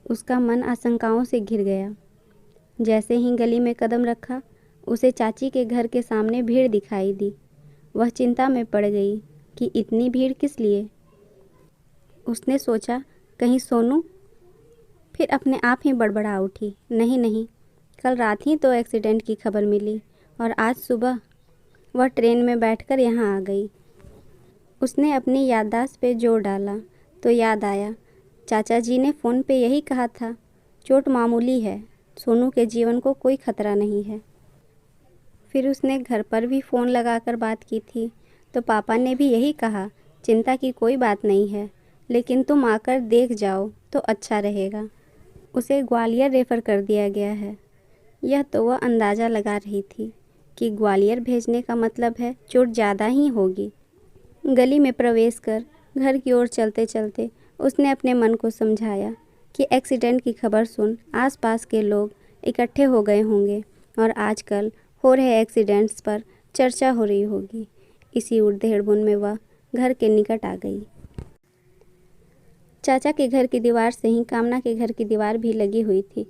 उसका मन आशंकाओं से घिर गया। जैसे ही गली में कदम रखा, उसे चाची के घर के सामने भीड़ दिखाई दी। वह चिंता में पड़ गई कि इतनी भीड़ किस लिए। उसने सोचा, कहीं सोनू। फिर अपने आप ही बड़बड़ा उठी, नहीं नहीं, कल रात ही तो एक्सीडेंट की खबर मिली और आज सुबह वह ट्रेन में बैठकर यहाँ आ गई। उसने अपनी याददाश्त पे जोर डाला तो याद आया, चाचा जी ने फ़ोन पे यही कहा था, चोट मामूली है, सोनू के जीवन को कोई खतरा नहीं है। फिर उसने घर पर भी फ़ोन लगाकर बात की थी तो पापा ने भी यही कहा, चिंता की कोई बात नहीं है, लेकिन तुम आकर देख जाओ तो अच्छा रहेगा। उसे ग्वालियर रेफ़र कर दिया गया है। यह तो वह अंदाज़ा लगा रही थी कि ग्वालियर भेजने का मतलब है चोट ज़्यादा ही होगी। गली में प्रवेश कर घर की ओर चलते चलते उसने अपने मन को समझाया कि एक्सीडेंट की खबर सुन आसपास के लोग इकट्ठे हो गए होंगे और आजकल हो रहे एक्सीडेंट्स पर चर्चा हो रही होगी। इसी उड़देड़बुन में वह घर के निकट आ गई। चाचा के घर की दीवार से ही कामना के घर की दीवार भी लगी हुई थी।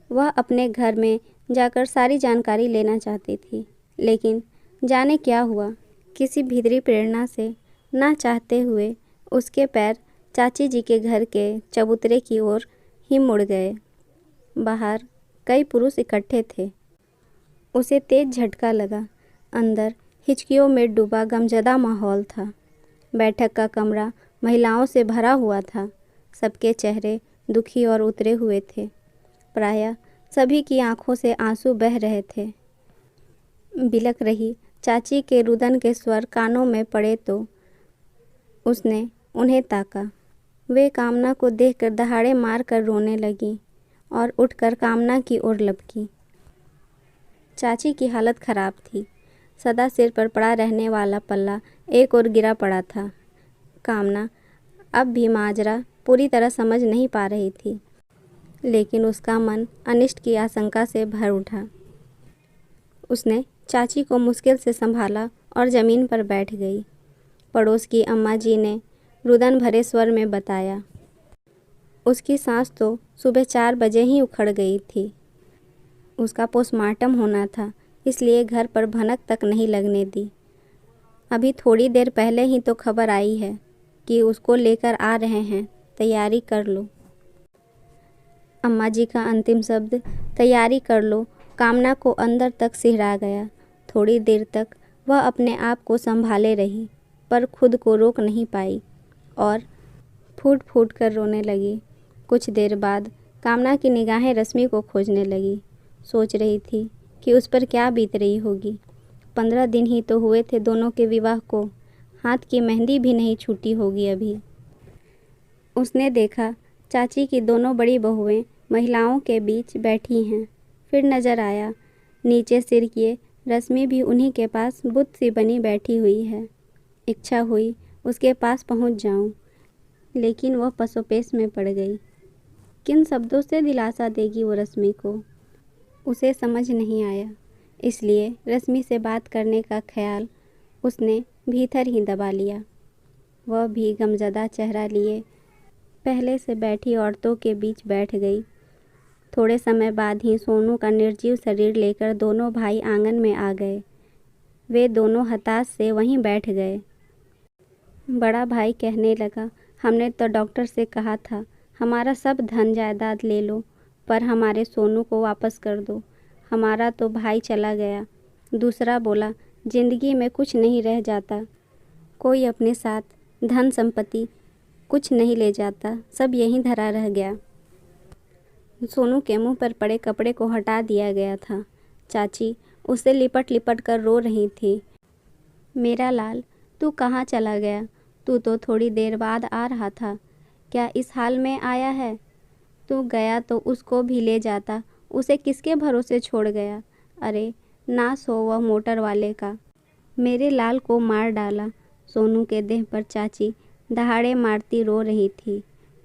वह अपने घर में जाकर सारी जानकारी लेना चाहती थी, लेकिन जाने क्या हुआ, किसी भीतरी प्रेरणा से ना चाहते हुए उसके पैर चाची जी के घर के चबूतरे की ओर ही मुड़ गए। बाहर कई पुरुष इकट्ठे थे। उसे तेज झटका लगा। अंदर हिचकियों में डूबा गमज़दा माहौल था। बैठक का कमरा महिलाओं से भरा हुआ था। सबके चेहरे दुखी और उतरे हुए थे। प्रायः सभी की आंखों से आंसू बह रहे थे। बिलख रही चाची के रुदन के स्वर कानों में पड़े तो उसने उन्हें ताका। वे कामना को देखकर दहाड़े मार कर रोने लगी और उठकर कामना की ओर लपकी। चाची की हालत खराब थी। सदा सिर पर पड़ा रहने वाला पल्ला एक ओर गिरा पड़ा था। कामना अब भी माजरा पूरी तरह समझ नहीं पा रही थी, लेकिन उसका मन अनिष्ट की आशंका से भर उठा। उसने चाची को मुश्किल से संभाला और ज़मीन पर बैठ गई। पड़ोस की अम्मा जी ने रुदन भरे स्वर में बताया, उसकी सांस तो सुबह 4 बजे ही उखड़ गई थी। उसका पोस्टमार्टम होना था, इसलिए घर पर भनक तक नहीं लगने दी। अभी थोड़ी देर पहले ही तो खबर आई है कि उसको लेकर आ रहे हैं, तैयारी कर लो। अम्मा जी का अंतिम शब्द तैयारी कर लो कामना को अंदर तक सिहरा गया। थोड़ी देर तक वह अपने आप को संभाले रही, पर खुद को रोक नहीं पाई और फूट फूट कर रोने लगी। कुछ देर बाद कामना की निगाहें रश्मि को खोजने लगी। सोच रही थी कि उस पर क्या बीत रही होगी। 15 दिन ही तो हुए थे दोनों के विवाह को, हाथ की मेहंदी भी नहीं छूटी होगी अभी। उसने देखा चाची की दोनों बड़ी बहुएं महिलाओं के बीच बैठी हैं। फिर नज़र आया नीचे सिर किए रश्मि भी उन्हीं के पास बुत सी बनी बैठी हुई है। इच्छा हुई उसके पास पहुंच जाऊं, लेकिन वह पसोपेश में पड़ गई। किन शब्दों से दिलासा देगी वो रश्मि को, उसे समझ नहीं आया। इसलिए रश्मि से बात करने का ख्याल उसने भीतर ही दबा लिया। वह भी गमज़दा चेहरा लिए पहले से बैठी औरतों के बीच बैठ गई। थोड़े समय बाद ही सोनू का निर्जीव शरीर लेकर दोनों भाई आंगन में आ गए। वे दोनों हताश से वहीं बैठ गए। बड़ा भाई कहने लगा, हमने तो डॉक्टर से कहा था हमारा सब धन जायदाद ले लो, पर हमारे सोनू को वापस कर दो, हमारा तो भाई चला गया। दूसरा बोला, जिंदगी में कुछ नहीं रह जाता, कोई अपने साथ धन संपत्ति कुछ नहीं ले जाता, सब यहीं धरा रह गया। सोनू के मुंह पर पड़े कपड़े को हटा दिया गया था। चाची उसे लिपट लिपट कर रो रही थी। मेरा लाल, तू कहाँ चला गया? तू तो थोड़ी देर बाद आ रहा था, क्या इस हाल में आया है? तू गया तो उसको भी ले जाता, उसे किसके भरोसे छोड़ गया? अरे नाश हो वह मोटर वाले का, मेरे लाल को मार डाला। सोनू के देह पर चाची दहाड़े मारती रो रही थी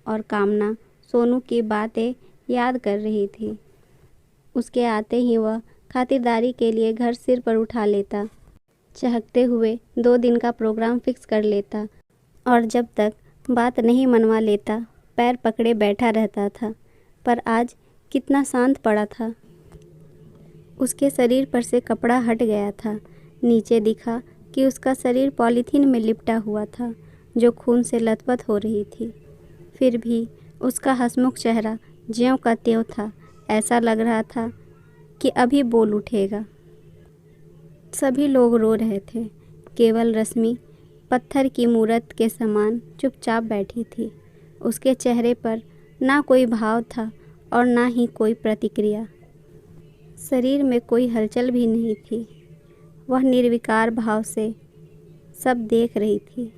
और कामना सोनू की बातें याद कर रही थी। उसके आते ही वह खातिरदारी के लिए घर सिर पर उठा लेता, चहकते हुए 2 दिन का प्रोग्राम फिक्स कर लेता और जब तक बात नहीं मनवा लेता पैर पकड़े बैठा रहता था। पर आज कितना शांत पड़ा था। उसके शरीर पर से कपड़ा हट गया था। नीचे दिखा कि उसका शरीर पॉलीथीन में लिपटा हुआ था जो खून से लथपथ हो रही थी। फिर भी उसका हंसमुख चेहरा ज्यों का त्यों था। ऐसा लग रहा था कि अभी बोल उठेगा। सभी लोग रो रहे थे। केवल रश्मि पत्थर की मूरत के समान चुपचाप बैठी थी। उसके चेहरे पर ना कोई भाव था और ना ही कोई प्रतिक्रिया। शरीर में कोई हलचल भी नहीं थी। वह निर्विकार भाव से सब देख रही थी।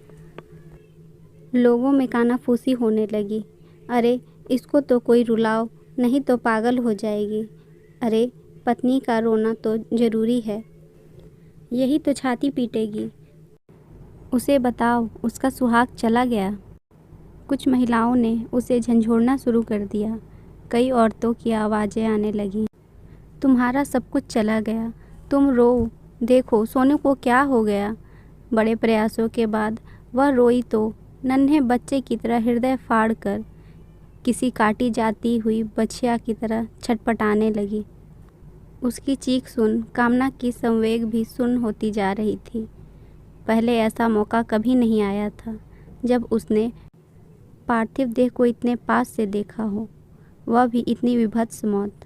लोगों में कानाफूसी होने लगी। अरे इसको तो कोई रुलाओ, नहीं तो पागल हो जाएगी। अरे पत्नी का रोना तो ज़रूरी है, यही तो छाती पीटेगी। उसे बताओ उसका सुहाग चला गया। कुछ महिलाओं ने उसे झंझोड़ना शुरू कर दिया। कई औरतों की आवाज़ें आने लगीं। तुम्हारा सब कुछ चला गया, तुम रो, देखो सोनू को क्या हो गया। बड़े प्रयासों के बाद वह रोई तो नन्हे बच्चे की तरह हृदय फाड़ कर किसी काटी जाती हुई बछिया की तरह छटपटाने लगी। उसकी चीख सुन कामना की संवेग भी सुन्न होती जा रही थी। पहले ऐसा मौका कभी नहीं आया था जब उसने पार्थिव देह को इतने पास से देखा हो, वह भी इतनी विभत्स मौत।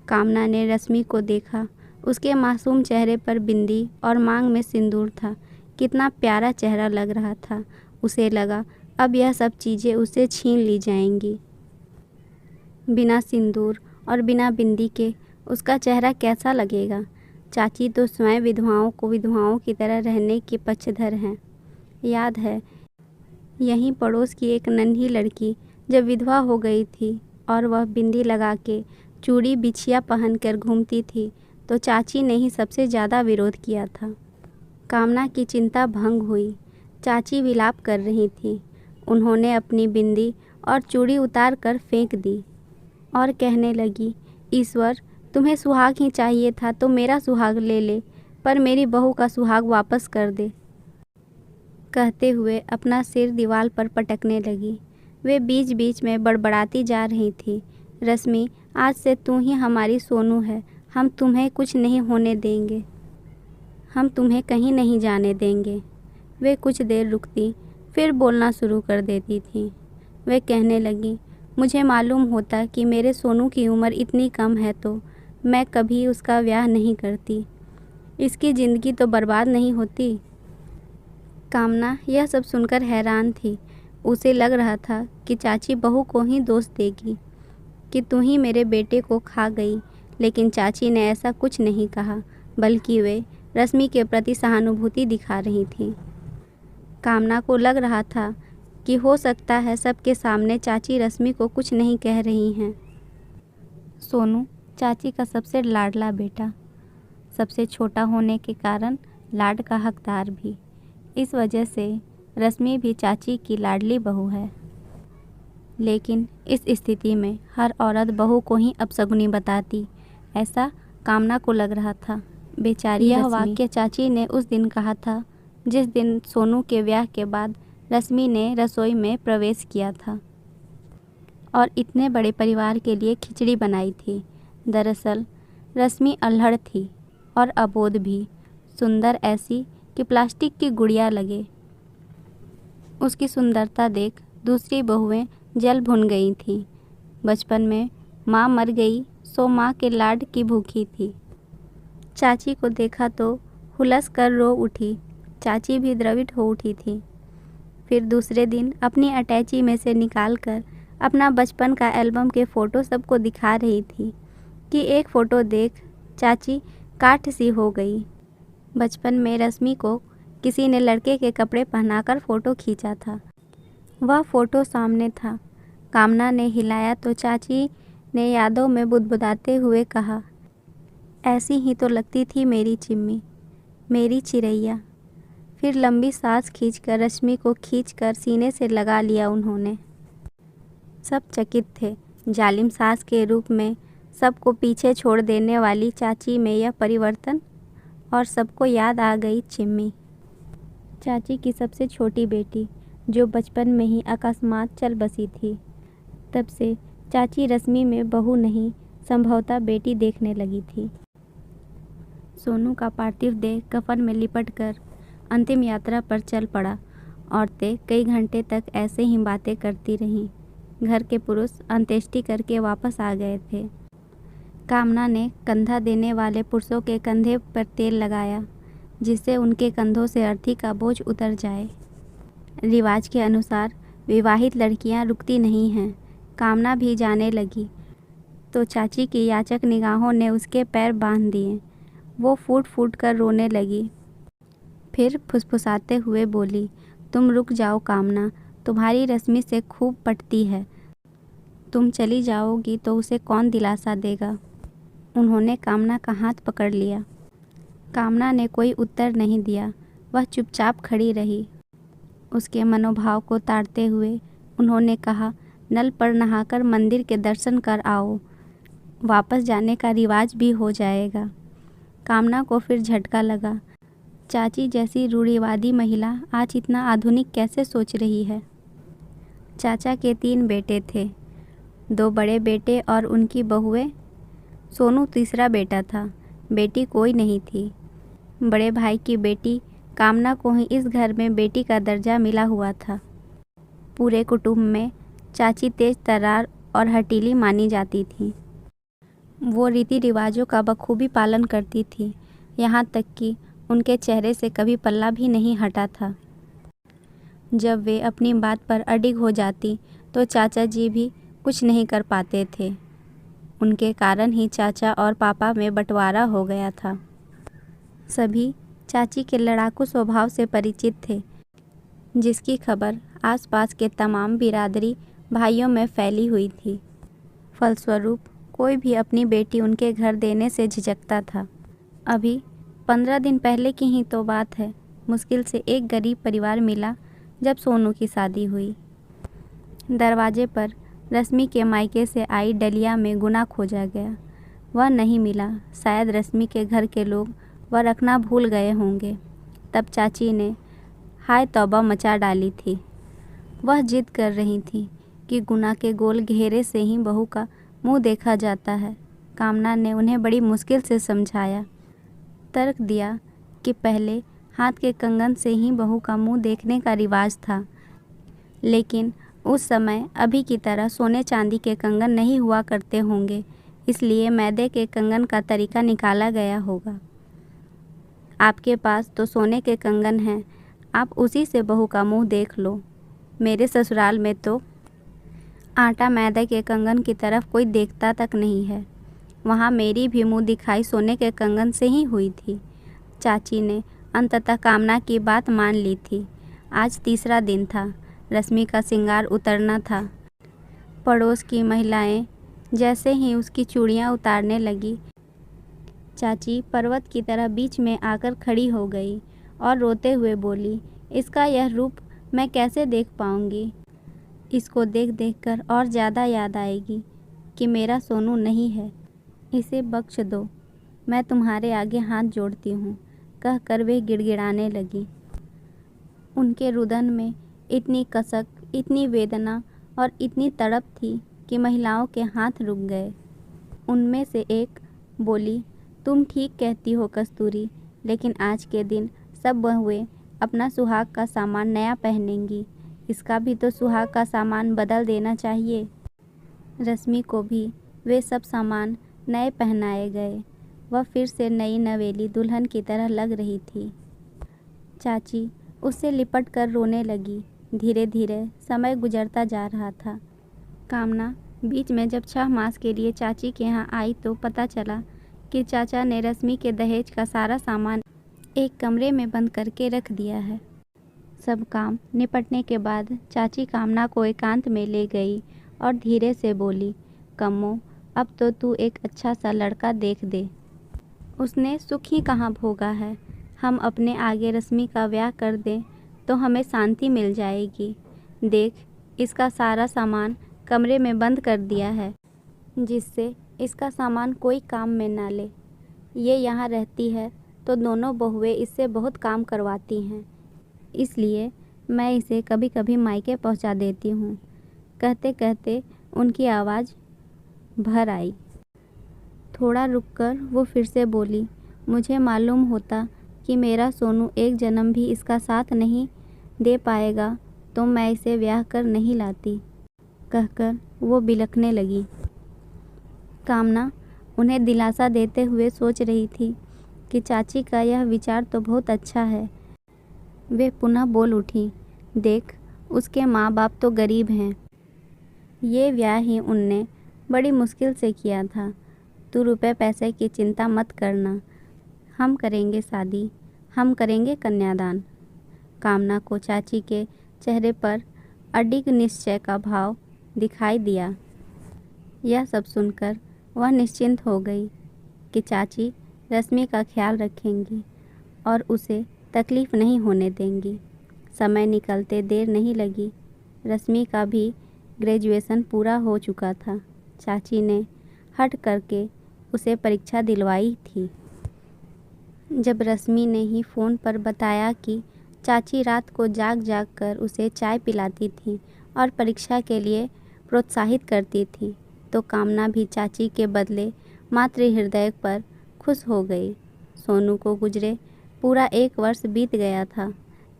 कामना ने रश्मि को देखा। उसके मासूम चेहरे पर बिंदी और मांग में सिंदूर था। कितना प्यारा चेहरा लग रहा था। उसे लगा अब यह सब चीज़ें उसे छीन ली जाएंगी। बिना सिंदूर और बिना बिंदी के उसका चेहरा कैसा लगेगा। चाची तो स्वयं विधवाओं को विधवाओं की तरह रहने के पक्षधर हैं। याद है यहीं पड़ोस की एक नन्ही लड़की जब विधवा हो गई थी और वह बिंदी लगा के चूड़ी बिछिया पहनकर घूमती थी तो चाची ने ही सबसे ज़्यादा विरोध किया था। कामना की चिंता भंग हुई। चाची विलाप कर रही थी। उन्होंने अपनी बिंदी और चूड़ी उतार कर फेंक दी और कहने लगी, ईश्वर तुम्हें सुहाग ही चाहिए था तो मेरा सुहाग ले ले, पर मेरी बहू का सुहाग वापस कर दे। कहते हुए अपना सिर दीवार पर पटकने लगी। वे बीच बीच में बड़बड़ाती जा रही थी, रश्मि आज से तू ही हमारी सोनू है। हम तुम्हें कुछ नहीं होने देंगे, हम तुम्हें कहीं नहीं जाने देंगे। वे कुछ देर रुकती फिर बोलना शुरू कर देती थी। वे कहने लगी, मुझे मालूम होता कि मेरे सोनू की उम्र इतनी कम है तो मैं कभी उसका ब्याह नहीं करती। इसकी ज़िंदगी तो बर्बाद नहीं होती। कामना यह सब सुनकर हैरान थी। उसे लग रहा था कि चाची बहू को ही दोष देगी कि तू ही मेरे बेटे को खा गई, लेकिन चाची ने ऐसा कुछ नहीं कहा, बल्कि वे रश्मि के प्रति सहानुभूति दिखा रही थी। कामना को लग रहा था कि हो सकता है सबके सामने चाची रश्मि को कुछ नहीं कह रही हैं। सोनू चाची का सबसे लाडला बेटा, सबसे छोटा होने के कारण लाड का हकदार भी। इस वजह से रश्मि भी चाची की लाडली बहू है। लेकिन इस स्थिति में हर औरत बहू को ही अपशगुनी बताती, ऐसा कामना को लग रहा था। बेचारी यह वाक्य चाची ने उस दिन कहा था जिस दिन सोनू के ब्याह के बाद रश्मि ने रसोई में प्रवेश किया था और इतने बड़े परिवार के लिए खिचड़ी बनाई थी। दरअसल रश्मि अल्हड़ थी और अबोध भी, सुंदर ऐसी कि प्लास्टिक की गुड़िया लगे। उसकी सुंदरता देख दूसरी बहुएं जल भुन गई थीं। बचपन में माँ मर गई सो माँ के लाड की भूखी थी। चाची को देखा तो हुलस कर रो उठी। चाची भी द्रवित हो उठी थी। फिर दूसरे दिन अपनी अटैची में से निकालकर अपना बचपन का एल्बम के फ़ोटो सबको दिखा रही थी कि एक फ़ोटो देख चाची काठ सी हो गई। बचपन में रश्मि को किसी ने लड़के के कपड़े पहनाकर फ़ोटो खींचा था। वह फ़ोटो सामने था। कामना ने हिलाया तो चाची ने यादों में बुदबुदाते हुए कहा, ऐसी ही तो लगती थी मेरी चिम्मी, मेरी चिरैया। फिर लंबी सांस खींचकर रश्मि को खींचकर सीने से लगा लिया उन्होंने। सब चकित थे। जालिम सास के रूप में सबको पीछे छोड़ देने वाली चाची में यह परिवर्तन, और सबको याद आ गई चिम्मी, चाची की सबसे छोटी बेटी, जो बचपन में ही अकस्मात चल बसी थी। तब से चाची रश्मि में बहू नहीं, संभवतः बेटी देखने लगी थी। सोनू का पार्थिव देह कफन में लिपट कर अंतिम यात्रा पर चल पड़ा। औरतें कई घंटे तक ऐसे ही बातें करती रहीं। घर के पुरुष अंत्येष्टि करके वापस आ गए थे। कामना ने कंधा देने वाले पुरुषों के कंधे पर तेल लगाया, जिससे उनके कंधों से अर्थी का बोझ उतर जाए। रिवाज के अनुसार विवाहित लड़कियां रुकती नहीं हैं। कामना भी जाने लगी तो चाची की याचक निगाहों ने उसके पैर बांध दिए। वो फूट फूट कर रोने लगी। फिर फुसफुसाते हुए बोली, तुम रुक जाओ कामना, तुम्हारी रश्मि से खूब पटती है। तुम चली जाओगी तो उसे कौन दिलासा देगा। उन्होंने कामना का हाथ पकड़ लिया। कामना ने कोई उत्तर नहीं दिया। वह चुपचाप खड़ी रही। उसके मनोभाव को ताड़ते हुए उन्होंने कहा, नल पर नहाकर मंदिर के दर्शन कर आओ, वापस जाने का रिवाज भी हो जाएगा। कामना को फिर झटका लगा। चाची जैसी रूढ़िवादी महिला आज इतना आधुनिक कैसे सोच रही है। चाचा के 3 बेटे थे, 2 बड़े बेटे और उनकी बहुएं। सोनू तीसरा बेटा था। बेटी कोई नहीं थी। बड़े भाई की बेटी कामना को ही इस घर में बेटी का दर्जा मिला हुआ था। पूरे कुटुंब में चाची तेज तर्रार और हठीली मानी जाती थी। वो रीति रिवाजों का बखूबी पालन करती थी, यहाँ तक कि उनके चेहरे से कभी पल्ला भी नहीं हटा था। जब वे अपनी बात पर अडिग हो जाती तो चाचा जी भी कुछ नहीं कर पाते थे। उनके कारण ही चाचा और पापा में बंटवारा हो गया था। सभी चाची के लड़ाकू स्वभाव से परिचित थे, जिसकी खबर आसपास के तमाम बिरादरी भाइयों में फैली हुई थी। फलस्वरूप कोई भी अपनी बेटी उनके घर देने से झिझकता था। अभी 15 दिन पहले की ही तो बात है। मुश्किल से एक गरीब परिवार मिला जब सोनू की शादी हुई। दरवाजे पर रश्मि के मायके से आई डलिया में गुना खोजा गया। वह नहीं मिला। शायद रश्मि के घर के लोग वह रखना भूल गए होंगे। तब चाची ने हाय तौबा मचा डाली थी। वह जिद कर रही थी कि गुना के गोल घेरे से ही बहू का मुंह देखा जाता है। कामना ने उन्हें बड़ी मुश्किल से समझाया, तर्क दिया कि पहले हाथ के कंगन से ही बहू का मुंह देखने का रिवाज था, लेकिन उस समय अभी की तरह सोने चांदी के कंगन नहीं हुआ करते होंगे, इसलिए मैदे के कंगन का तरीका निकाला गया होगा। आपके पास तो सोने के कंगन हैं, आप उसी से बहू का मुंह देख लो। मेरे ससुराल में तो आटा मैदे के कंगन की तरफ कोई देखता तक नहीं है। वहाँ मेरी भी मुंह दिखाई सोने के कंगन से ही हुई थी। चाची ने अंततः कामना की बात मान ली थी। आज तीसरा दिन था। रश्मि का श्रृंगार उतरना था। पड़ोस की महिलाएं जैसे ही उसकी चूड़ियाँ उतारने लगी, चाची पर्वत की तरह बीच में आकर खड़ी हो गई और रोते हुए बोली, इसका यह रूप मैं कैसे देख पाऊंगी। इसको देख देख कर और ज़्यादा याद आएगी कि मेरा सोनू नहीं है। इसे बख्श दो, मैं तुम्हारे आगे हाथ जोड़ती हूँ, कहकर वे गिड़गिड़ाने लगी। उनके रुदन में इतनी कसक, इतनी वेदना और इतनी तड़प थी कि महिलाओं के हाथ रुक गए। उनमें से एक बोली, तुम ठीक कहती हो कस्तूरी, लेकिन आज के दिन सब बहुएं अपना सुहाग का सामान नया पहनेंगी। इसका भी तो सुहाग का सामान बदल देना चाहिए। रश्मि को भी वे सब सामान नए पहनाए गए। वह फिर से नई नवेली दुल्हन की तरह लग रही थी। चाची उससे लिपट कर रोने लगी। धीरे धीरे समय गुजरता जा रहा था। कामना बीच में जब 6 मास के लिए चाची के यहाँ आई तो पता चला कि चाचा ने रश्मि के दहेज का सारा सामान एक कमरे में बंद करके रख दिया है। सब काम निपटने के बाद चाची कामना को एकांत में ले गई और धीरे से बोली, कम्मो, अब तो तू एक अच्छा सा लड़का देख दे। उसने सुख ही कहाँ भोगा है। हम अपने आगे रश्मि का ब्याह कर दें तो हमें शांति मिल जाएगी। देख, इसका सारा सामान कमरे में बंद कर दिया है, जिससे इसका सामान कोई काम में ना ले। ये यहाँ रहती है तो दोनों बहुएं इससे बहुत काम करवाती हैं, इसलिए मैं इसे कभी कभी मायके पहुँचा देती हूँ। कहते कहते उनकी आवाज़ भर आई। थोड़ा रुककर वो फिर से बोली, मुझे मालूम होता कि मेरा सोनू एक जन्म भी इसका साथ नहीं दे पाएगा तो मैं इसे ब्याह कर नहीं लाती, कहकर वो बिलखने लगी। कामना उन्हें दिलासा देते हुए सोच रही थी कि चाची का यह विचार तो बहुत अच्छा है। वे पुनः बोल उठी, देख, उसके माँ बाप तो गरीब हैं। ये ब्याह ही उनने बड़ी मुश्किल से किया था। तू रुपए पैसे की चिंता मत करना, हम करेंगे शादी, हम करेंगे कन्यादान। कामना को चाची के चेहरे पर अडिग निश्चय का भाव दिखाई दिया। यह सब सुनकर वह निश्चिंत हो गई कि चाची रश्मि का ख्याल रखेंगी और उसे तकलीफ़ नहीं होने देंगी। समय निकलते देर नहीं लगी। रश्मि का भी ग्रेजुएशन पूरा हो चुका था। चाची ने हट करके उसे परीक्षा दिलवाई थी। जब रश्मि ने ही फ़ोन पर बताया कि चाची रात को जाग जाग कर उसे चाय पिलाती थी और परीक्षा के लिए प्रोत्साहित करती थी, तो कामना भी चाची के बदले मातृ हृदय पर खुश हो गई। सोनू को गुजरे पूरा 1 वर्ष बीत गया था।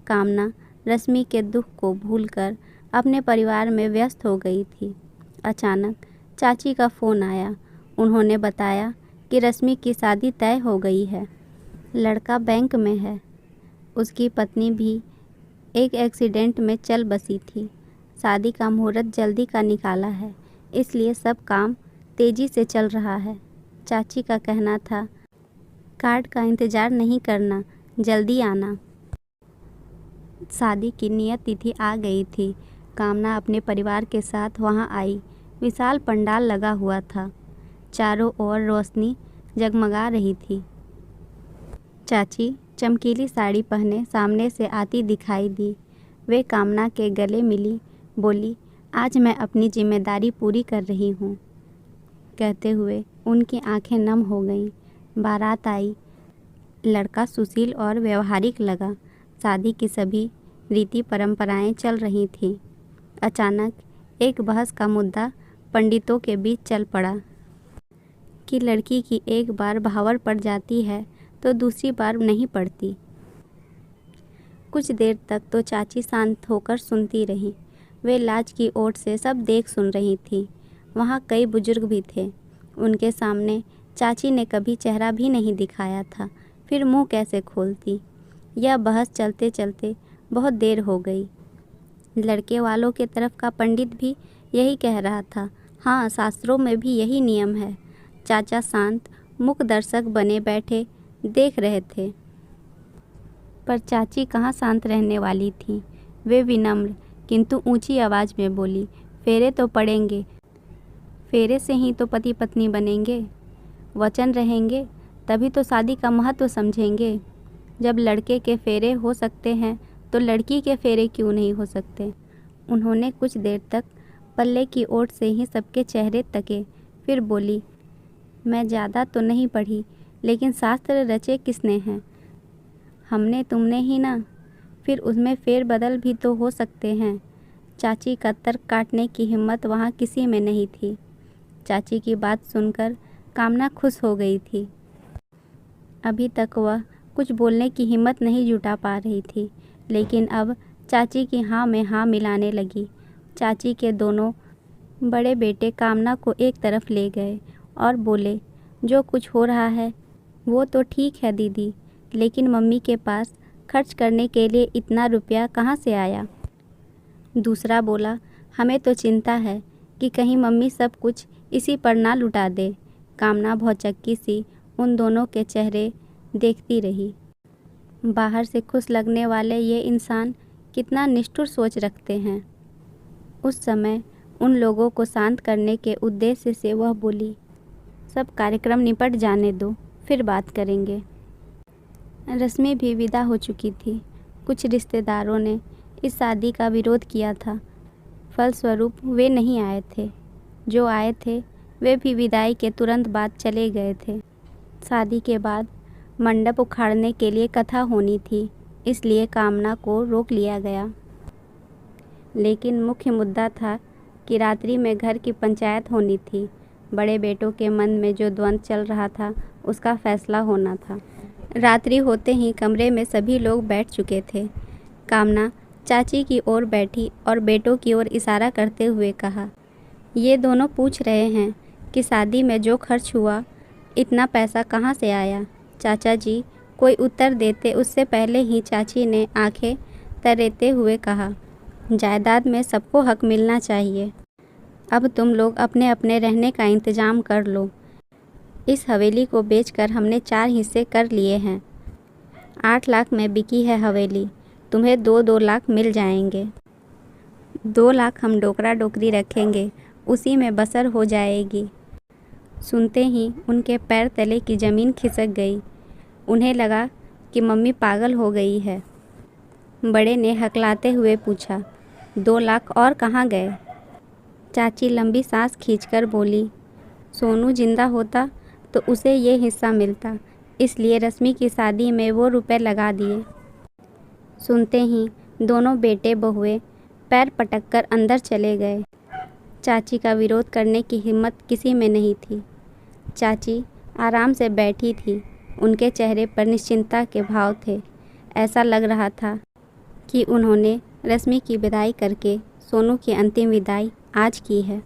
कामना रश्मि के दुख को भूलकर अपने परिवार में व्यस्त हो गई थी। अचानक चाची का फ़ोन आया। उन्होंने बताया कि रश्मि की शादी तय हो गई है। लड़का बैंक में है। उसकी पत्नी भी एक एक्सीडेंट में चल बसी थी। शादी का मुहूर्त जल्दी का निकाला है, इसलिए सब काम तेज़ी से चल रहा है। चाची का कहना था, कार्ड का इंतज़ार नहीं करना, जल्दी आना। शादी की नियत तिथि आ गई थी। कामना अपने परिवार के साथ वहां आई। विशाल पंडाल लगा हुआ था। चारों ओर रोशनी जगमगा रही थी। चाची चमकीली साड़ी पहने सामने से आती दिखाई दी। वे कामना के गले मिली, बोली, आज मैं अपनी जिम्मेदारी पूरी कर रही हूँ। कहते हुए उनकी आंखें नम हो गईं। बारात आई। लड़का सुशील और व्यवहारिक लगा। शादी की सभी रीति परंपराएं चल रही थीं। अचानक एक बहस का मुद्दा पंडितों के बीच चल पड़ा कि लड़की की एक बार भावर पड़ जाती है तो दूसरी बार नहीं पड़ती। कुछ देर तक तो चाची शांत होकर सुनती रही। वे लाज की ओट से सब देख सुन रही थी। वहाँ कई बुजुर्ग भी थे। उनके सामने चाची ने कभी चेहरा भी नहीं दिखाया था, फिर मुंह कैसे खोलती। यह बहस चलते चलते बहुत देर हो गई। लड़के वालों के तरफ का पंडित भी यही कह रहा था, हाँ, शास्त्रों में भी यही नियम है। चाचा शांत मुख दर्शक बने बैठे देख रहे थे। पर चाची कहाँ शांत रहने वाली थी। वे विनम्र किंतु ऊंची आवाज़ में बोली, फेरे तो पड़ेंगे, फेरे से ही तो पति पत्नी बनेंगे। वचन रहेंगे तभी तो शादी का महत्व समझेंगे। जब लड़के के फेरे हो सकते हैं तो लड़की के फेरे क्यों नहीं हो सकते। उन्होंने कुछ देर तक पल्ले की ओर से ही सबके चेहरे तके, फिर बोली, मैं ज़्यादा तो नहीं पढ़ी, लेकिन शास्त्र रचे किसने हैं? हमने तुमने ही ना। फिर उसमें फेर बदल भी तो हो सकते हैं। चाची का तर्क काटने की हिम्मत वहाँ किसी में नहीं थी। चाची की बात सुनकर कामना खुश हो गई थी। अभी तक वह कुछ बोलने की हिम्मत नहीं जुटा पा रही थी, लेकिन अब चाची की हाँ में हाँ मिलाने लगी। चाची के दोनों बड़े बेटे कामना को एक तरफ ले गए और बोले, जो कुछ हो रहा है वो तो ठीक है दीदी, लेकिन मम्मी के पास खर्च करने के लिए इतना रुपया कहाँ से आया? दूसरा बोला, हमें तो चिंता है कि कहीं मम्मी सब कुछ इसी पर ना लुटा दे। कामना भौचक्की सी उन दोनों के चेहरे देखती रही। बाहर से खुश लगने वाले ये इंसान कितना निष्ठुर सोच रखते हैं। उस समय उन लोगों को शांत करने के उद्देश्य से वह बोली, सब कार्यक्रम निपट जाने दो, फिर बात करेंगे। रस्में भी विदा हो चुकी थी। कुछ रिश्तेदारों ने इस शादी का विरोध किया था, फलस्वरूप वे नहीं आए थे। जो आए थे वे भी विदाई के तुरंत बाद चले गए थे। शादी के बाद मंडप उखाड़ने के लिए कथा होनी थी, इसलिए कामना को रोक लिया गया। लेकिन मुख्य मुद्दा था कि रात्रि में घर की पंचायत होनी थी। बड़े बेटों के मन में जो द्वंद्व चल रहा था उसका फैसला होना था। रात्रि होते ही कमरे में सभी लोग बैठ चुके थे। कामना चाची की ओर बैठी और बेटों की ओर इशारा करते हुए कहा, ये दोनों पूछ रहे हैं कि शादी में जो खर्च हुआ इतना पैसा कहाँ से आया। चाचा जी कोई उत्तर देते उससे पहले ही चाची ने आंखें तरेते हुए कहा, जायदाद में सबको हक मिलना चाहिए। अब तुम लोग अपने अपने रहने का इंतज़ाम कर लो। इस हवेली को बेचकर हमने 4 हिस्से कर लिए हैं। 8 लाख में बिकी है हवेली, तुम्हें 2-2 लाख मिल जाएंगे। 2 लाख हम डोकरा डोकरी रखेंगे, उसी में बसर हो जाएगी। सुनते ही उनके पैर तले की ज़मीन खिसक गई। उन्हें लगा कि मम्मी पागल हो गई है। बड़े ने हकलाते हुए पूछा, 2 लाख और कहाँ गए? चाची लंबी सांस खींचकर बोली, सोनू जिंदा होता तो उसे ये हिस्सा मिलता, इसलिए रश्मि की शादी में वो रुपए लगा दिए। सुनते ही दोनों बेटे बहुएं पैर पटककर अंदर चले गए। चाची का विरोध करने की हिम्मत किसी में नहीं थी। चाची आराम से बैठी थी, उनके चेहरे पर निश्चिंतता के भाव थे। ऐसा लग रहा था कि उन्होंने रश्मि की विदाई करके सोनू की अंतिम विदाई आज की है।